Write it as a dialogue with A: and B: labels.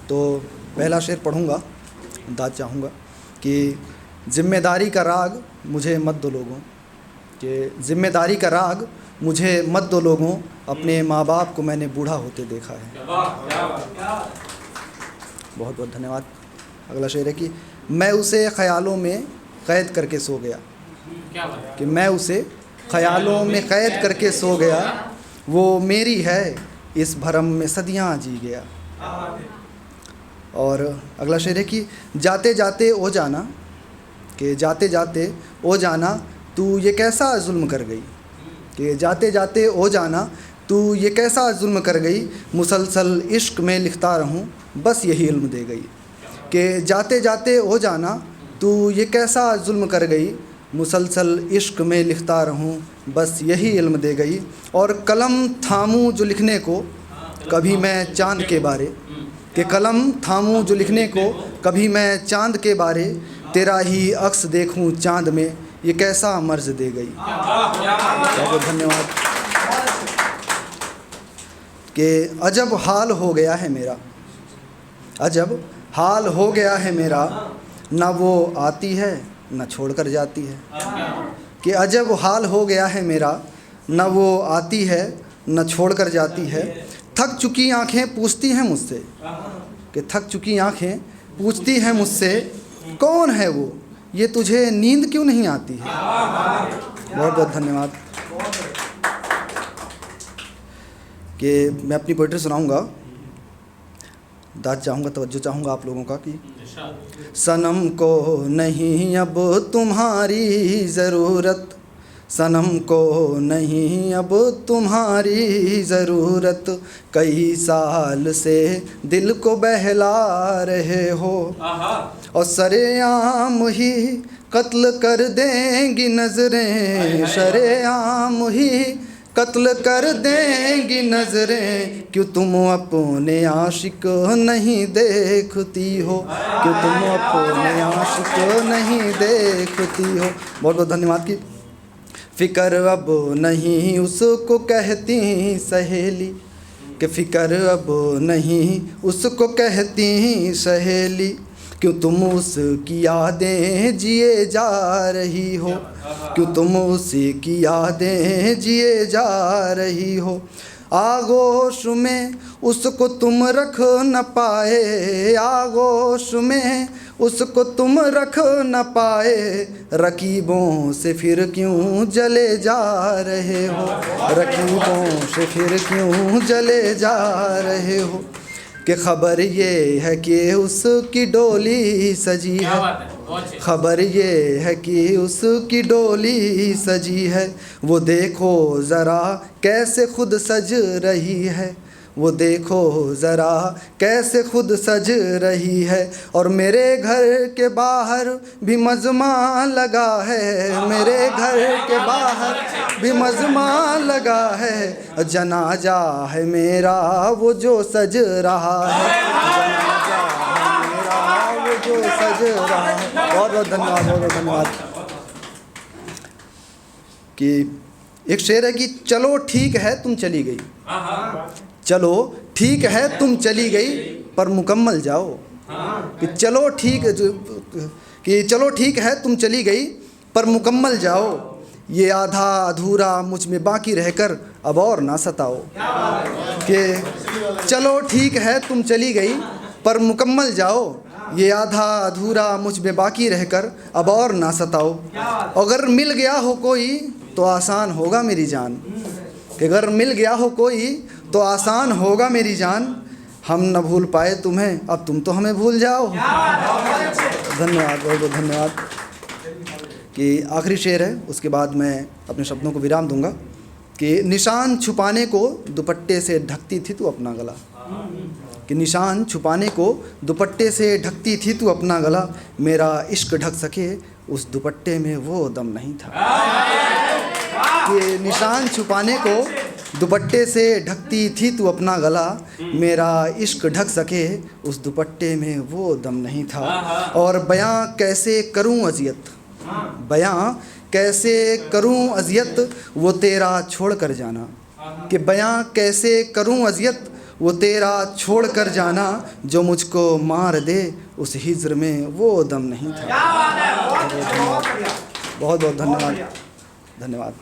A: तो पहला शेर पढ़ूँगा, दाद चाहूँगा कि जिम्मेदारी का राग मुझे मत दो लोगों, कि जिम्मेदारी का राग मुझे मत दो लोगों, अपने माँ बाप को मैंने बूढ़ा होते देखा है। बहुत बहुत धन्यवाद। अगला शेर है कि मैं उसे ख़यालों में क़ैद करके सो गया, कि मैं उसे ख़यालों में क़ैद करके सो गया, वो मेरी है इस भरम में सदियाँ जी गया। और अगला शेर है कि जाते जाते ओ जाना, कि जाते जाते ओ जाना तू ये कैसा जुल्म कर गई, कि जाते जाते ओ जाना तू ये कैसा जुल्म कर गई, मुसलसल इश्क में लिखता रहूं बस यही इल्म दे गई। कि जाते जाते ओ जाना तू ये कैसा जुल्म कर गई, मुसलसल इश्क में लिखता रहूं बस यही इल्म दे गई। और कलम थामूं जो लिखने को कभी मैं चांद के बारे, कि कलम थामूं जो लिखने को कभी मैं चांद के बारे, तेरा ही अक्स देखूं चांद में ये कैसा मर्ज दे गई। बहुत बहुत धन्यवाद। कि अजब हाल हो गया है मेरा, अजब हाल हो गया है मेरा, ना वो आती है ना छोड़ कर जाती है। कि अजब हाल हो गया है मेरा, ना वो आती है ना छोड़ कर जाती है। थक चुकी आंखें पूछती हैं मुझसे, कि थक चुकी आंखें पूछती हैं मुझसे, कौन है वो, ये तुझे नींद क्यों नहीं आती है। बहुत बहुत धन्यवाद। कि मैं अपनी पोइट्री सुनाऊंगा, दाद चाहूँगा, तवज्जो चाहूँगा आप लोगों का कि सनम को नहीं अब तुम्हारी ज़रूरत, सनम को नहीं अब तुम्हारी ज़रूरत, कई साल से दिल को बहला रहे हो, और सरेआम ही कत्ल कर देंगी नज़रें, सरेआम ही कत्ल कर देंगी नज़रें, क्यों तुम अपने आशिक नहीं देखती हो, क्यों तुम अपने आशिक नहीं देखती हो। बहुत बहुत धन्यवाद। की फ़िक्र अब नहीं उसको कहती सहेली, कि फ़िक्र अब नहीं उसको कहती सहेली, क्यों तुम उसकी यादें जिए जा रही हो, क्यों तुम उसी की यादें जिए जा रही हो। आगोश में उसको तुम रख न पाए, आगोश में उसको तुम रख न पाए, रकीबों से फिर क्यों जले जा रहे हो, रकीबों से फिर क्यों जले जा रहे हो। कि खबर ये है कि उसकी डोली सजी है, खबर ये है कि उसकी डोली सजी है, वो देखो ज़रा कैसे खुद सज रही है, वो देखो ज़रा कैसे खुद सज रही है। और मेरे घर के बाहर भी मज़मा लगा है, मेरे घर के बाहर भी मज़मा लगा है, जनाजा है मेरा वो जो सज रहा है, जनाजा है मेरा वो जो सज रहा है। बहुत बहुत धन्यवाद, बहुत बहुत धन्यवाद। कि एक शेर है कि चलो ठीक है तुम चली गई, चलो ठीक है तुम चली गई पर मुकम्मल जाओ, कि चलो ठीक, कि चलो ठीक है तुम चली गई पर मुकम्मल जाओ, ये आधा अधूरा मुझ में बाकी रहकर अब और ना सताओ। कि चलो ठीक है तुम चली गई पर मुकम्मल जाओ, ये आधा अधूरा मुझ में बाकी रहकर अब और ना सताओ। अगर मिल गया हो कोई तो आसान होगा मेरी जान, कि अगर मिल गया हो कोई तो आसान होगा मेरी जान, हम न भूल पाए तुम्हें अब तुम तो हमें भूल जाओ। धन्यवाद, बहुत बहुत धन्यवाद। कि आखिरी शेर है, उसके बाद मैं अपने शब्दों को विराम दूंगा। कि निशान छुपाने को दुपट्टे से ढकती थी तू अपना गला, कि निशान छुपाने को दुपट्टे से ढकती थी तू अपना गला, मेरा इश्क ढक सके उस दुपट्टे में वो दम नहीं था। कि निशान छुपाने को दुपट्टे से ढकती थी तू अपना गला, मेरा इश्क ढक सके उस दुपट्टे में वो दम नहीं था। और बयां कैसे करूं अज़ियत, बयां कैसे करूं अज़ियत वो तेरा छोड़ कर जाना, कि बयां कैसे करूं अज़ियत वो तेरा छोड़ कर जाना जो मुझको मार दे, उस हिज्र में वो दम नहीं था। बहुत बहुत धन्यवाद, धन्यवाद।